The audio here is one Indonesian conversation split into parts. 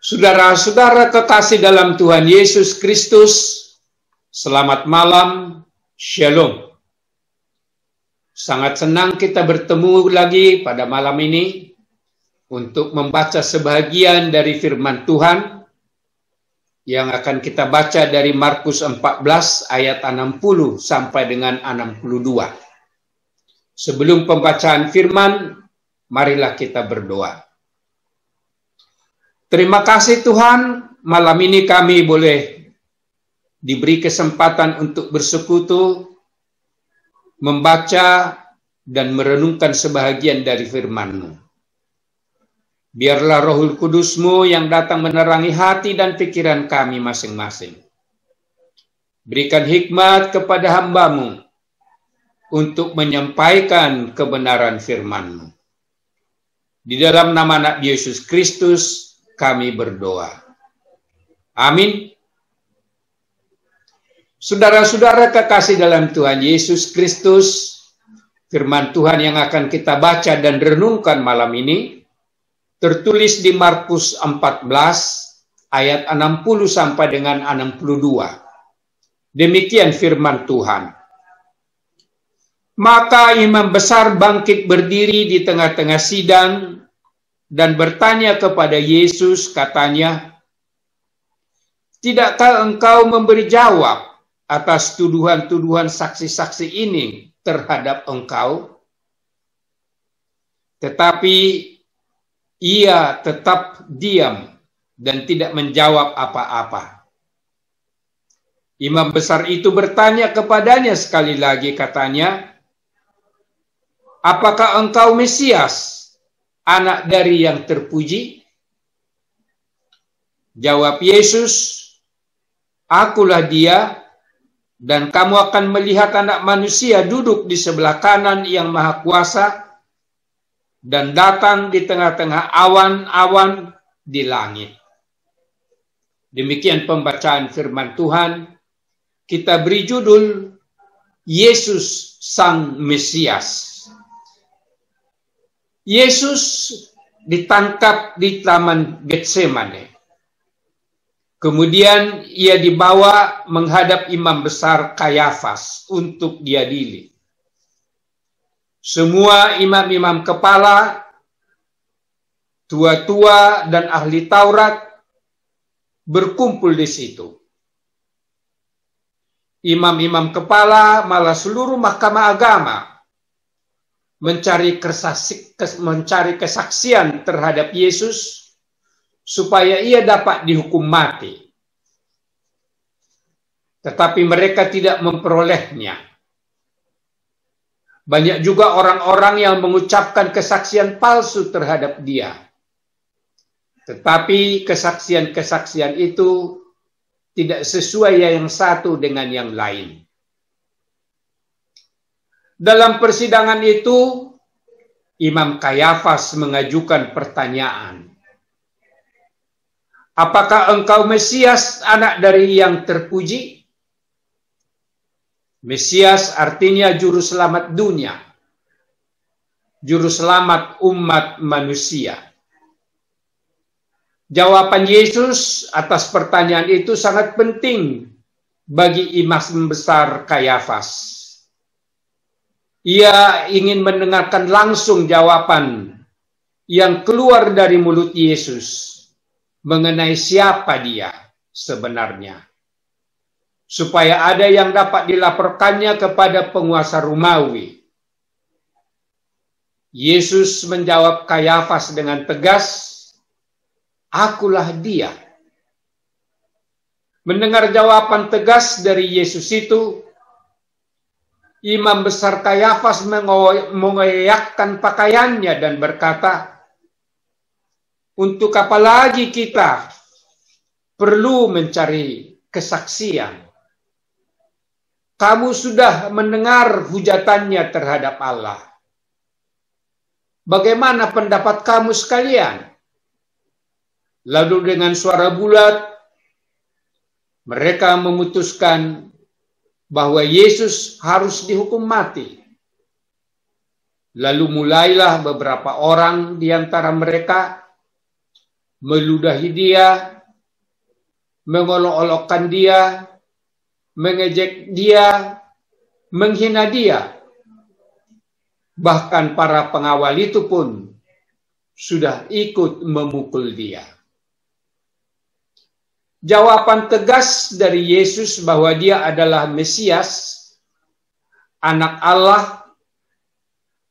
Saudara-saudara kekasih dalam Tuhan Yesus Kristus, selamat malam, Shalom. Sangat senang kita bertemu lagi pada malam ini untuk membaca sebahagian dari firman Tuhan yang akan kita baca dari Markus 14 ayat 60 sampai dengan 62. Sebelum pembacaan firman, marilah kita berdoa. Terima kasih Tuhan, malam ini kami boleh diberi kesempatan untuk bersekutu, membaca dan merenungkan sebahagian dari firman-Mu. Biarlah Rohul Kudus-Mu yang datang menerangi hati dan pikiran kami masing-masing. Berikan hikmat kepada hamba-Mu untuk menyampaikan kebenaran firman-Mu. Di dalam nama Anak Yesus Kristus, kami berdoa. Amin. Saudara-saudara kekasih dalam Tuhan Yesus Kristus, firman Tuhan yang akan kita baca dan renungkan malam ini tertulis di Markus 14 ayat 60 sampai dengan 62. Demikian firman Tuhan. Maka imam besar bangkit berdiri di tengah-tengah sidang dan bertanya kepada Yesus, katanya, "Tidakkah engkau memberi jawab atas tuduhan-tuduhan saksi-saksi ini terhadap engkau?" Tetapi ia tetap diam dan tidak menjawab apa-apa. Imam besar itu bertanya kepadanya sekali lagi, katanya, "Apakah engkau Mesias, Anak dari yang terpuji?" Jawab Yesus, "Akulah dia, dan kamu akan melihat Anak Manusia duduk di sebelah kanan yang Maha Kuasa dan datang di tengah-tengah awan-awan di langit." Demikian pembacaan firman Tuhan. Kita beri judul Yesus Sang Mesias. Yesus ditangkap di Taman Getsemane. Kemudian ia dibawa menghadap imam besar Kayafas untuk diadili. Semua imam-imam kepala, tua-tua dan ahli Taurat berkumpul di situ. Imam-imam kepala malah seluruh mahkamah agama mencari kesaksian terhadap Yesus supaya ia dapat dihukum mati. Tetapi mereka tidak memperolehnya. Banyak juga orang-orang yang mengucapkan kesaksian palsu terhadap dia. Tetapi kesaksian-kesaksian itu tidak sesuai yang satu dengan yang lain. Dalam persidangan itu, Imam Kayafas mengajukan pertanyaan. "Apakah engkau Mesias, Anak dari yang terpuji?" Mesias artinya juru selamat dunia, juru selamat umat manusia. Jawaban Yesus atas pertanyaan itu sangat penting bagi imam besar Kayafas. Ia ingin mendengarkan langsung jawaban yang keluar dari mulut Yesus mengenai siapa dia sebenarnya, supaya ada yang dapat dilaporkannya kepada penguasa Romawi. Yesus menjawab Kayafas dengan tegas, "Akulah dia." Mendengar jawaban tegas dari Yesus itu, Imam besar Kayafas mengoyakkan pakaiannya dan berkata, "Untuk apa lagi kita perlu mencari kesaksian? Kamu sudah mendengar hujatannya terhadap Allah. Bagaimana pendapat kamu sekalian?" Lalu dengan suara bulat, mereka memutuskan bahwa Yesus harus dihukum mati. Lalu mulailah beberapa orang di antara mereka meludahi dia, mengolok-olokkan dia, mengejek dia, menghina dia. Bahkan para pengawal itu pun sudah ikut memukul dia. Jawaban tegas dari Yesus bahwa dia adalah Mesias, Anak Allah,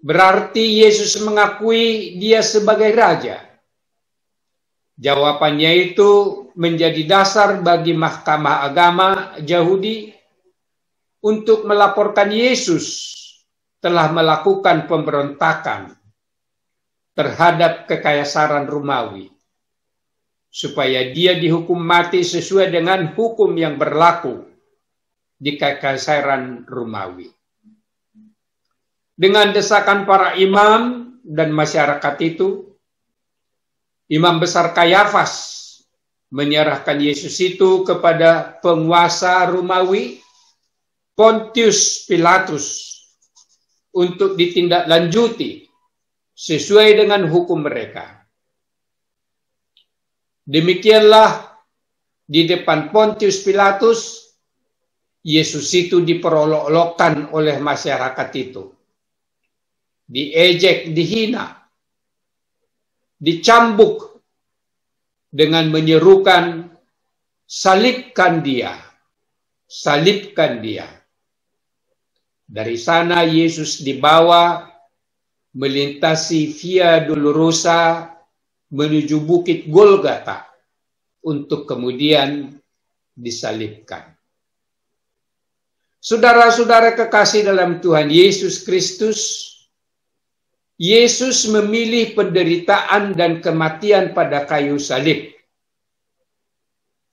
berarti Yesus mengakui dia sebagai Raja. Jawabannya itu menjadi dasar bagi Mahkamah Agama Yahudi untuk melaporkan Yesus telah melakukan pemberontakan terhadap kekaisaran Romawi, supaya dia dihukum mati sesuai dengan hukum yang berlaku di kekaisaran Romawi. Dengan desakan para imam dan masyarakat itu, Imam Besar Kayafas menyerahkan Yesus itu kepada penguasa Romawi, Pontius Pilatus, untuk ditindaklanjuti sesuai dengan hukum mereka. Demikianlah di depan Pontius Pilatus, Yesus itu diperolok-olokkan oleh masyarakat itu. Diejek, dihina, dicambuk dengan menyerukan, salibkan dia, salibkan dia. Dari sana Yesus dibawa melintasi Via Dolorosa menuju Bukit Golgota untuk kemudian disalibkan. Saudara-saudara kekasih dalam Tuhan Yesus Kristus, Yesus memilih penderitaan dan kematian pada kayu salib.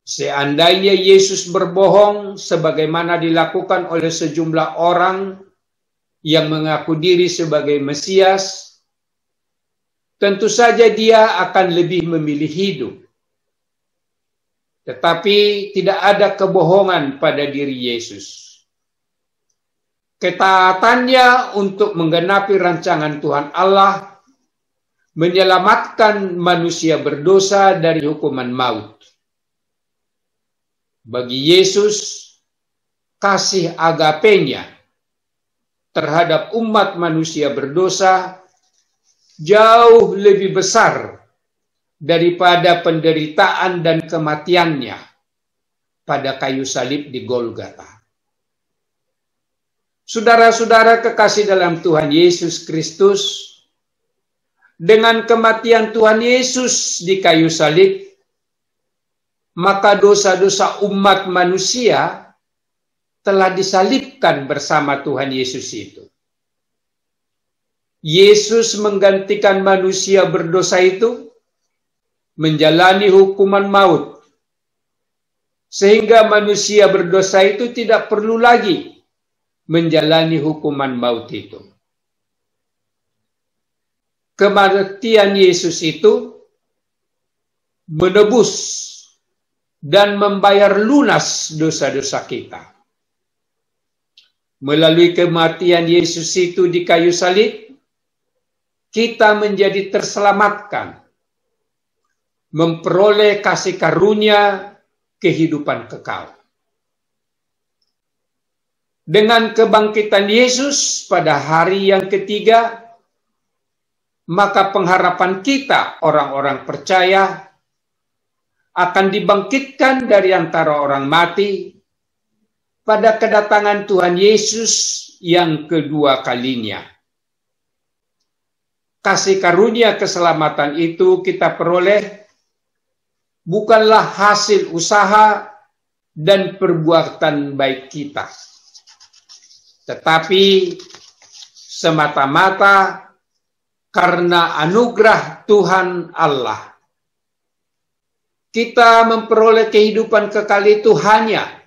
Seandainya Yesus berbohong sebagaimana dilakukan oleh sejumlah orang yang mengaku diri sebagai Mesias, tentu saja dia akan lebih memilih hidup. Tetapi tidak ada kebohongan pada diri Yesus. Ketaatannya untuk menggenapi rancangan Tuhan Allah, menyelamatkan manusia berdosa dari hukuman maut. Bagi Yesus, kasih agapenya terhadap umat manusia berdosa jauh lebih besar daripada penderitaan dan kematiannya pada kayu salib di Golgota. Saudara-saudara kekasih dalam Tuhan Yesus Kristus, dengan kematian Tuhan Yesus di kayu salib, maka dosa-dosa umat manusia telah disalibkan bersama Tuhan Yesus itu. Yesus menggantikan manusia berdosa itu menjalani hukuman maut, sehingga manusia berdosa itu tidak perlu lagi menjalani hukuman maut itu. Kematian Yesus itu menebus dan membayar lunas dosa-dosa kita. Melalui kematian Yesus itu di kayu salib, kita menjadi terselamatkan, memperoleh kasih karunia kehidupan kekal. Dengan kebangkitan Yesus pada hari yang ketiga, maka pengharapan kita orang-orang percaya akan dibangkitkan dari antara orang mati pada kedatangan Tuhan Yesus yang kedua kalinya. Kasih karunia keselamatan itu kita peroleh bukanlah hasil usaha dan perbuatan baik kita, tetapi semata-mata karena anugerah Tuhan Allah. Kita memperoleh kehidupan kekal itu hanya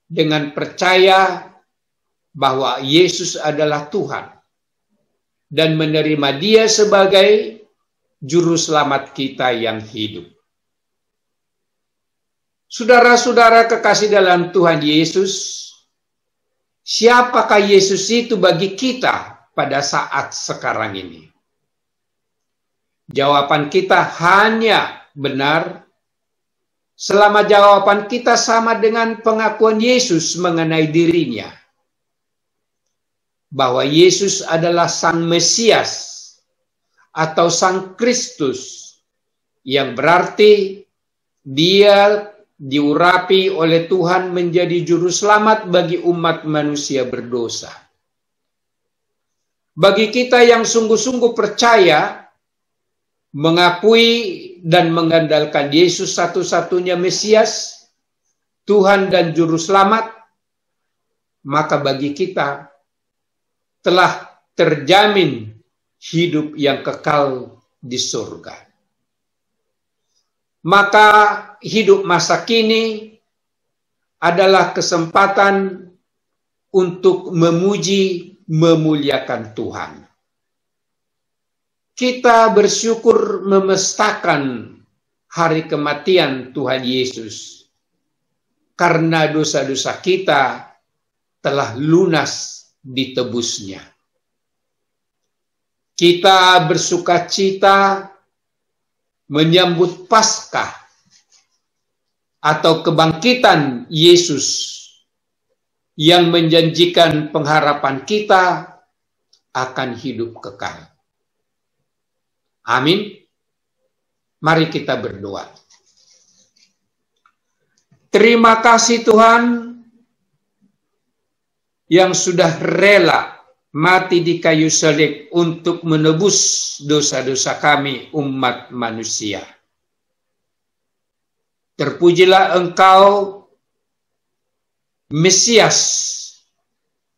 dengan percaya bahwa Yesus adalah Tuhan dan menerima Dia sebagai juru selamat kita yang hidup. Saudara-saudara kekasih dalam Tuhan Yesus, siapakah Yesus itu bagi kita pada saat sekarang ini? Jawaban kita hanya benar selama jawaban kita sama dengan pengakuan Yesus mengenai dirinya, bahwa Yesus adalah Sang Mesias atau Sang Kristus, yang berarti Dia diurapi oleh Tuhan menjadi juru selamat bagi umat manusia berdosa. Bagi kita yang sungguh-sungguh percaya, mengakui dan mengandalkan Yesus satu-satunya Mesias, Tuhan dan Juru Selamat, maka bagi kita telah terjamin hidup yang kekal di surga. Maka hidup masa kini adalah kesempatan untuk memuji, memuliakan Tuhan. Kita bersyukur memestakan hari kematian Tuhan Yesus, karena dosa-dosa kita telah lunas ditebusnya. Kita bersukacita menyambut Paskah atau kebangkitan Yesus yang menjanjikan pengharapan kita akan hidup kekal. Amin. Mari kita berdoa. Terima kasih Tuhan yang sudah rela mati di kayu salib untuk menebus dosa-dosa kami umat manusia. Terpujilah Engkau, Mesias,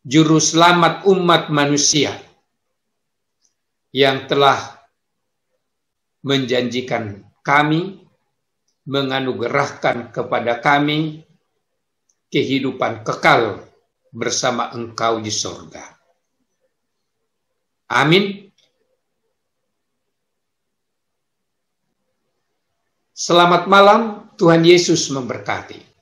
Juru Selamat umat manusia, yang telah menjanjikan kami, menganugerahkan kepada kami kehidupan kekal bersama Engkau di surga. Amin. Selamat malam, Tuhan Yesus memberkati.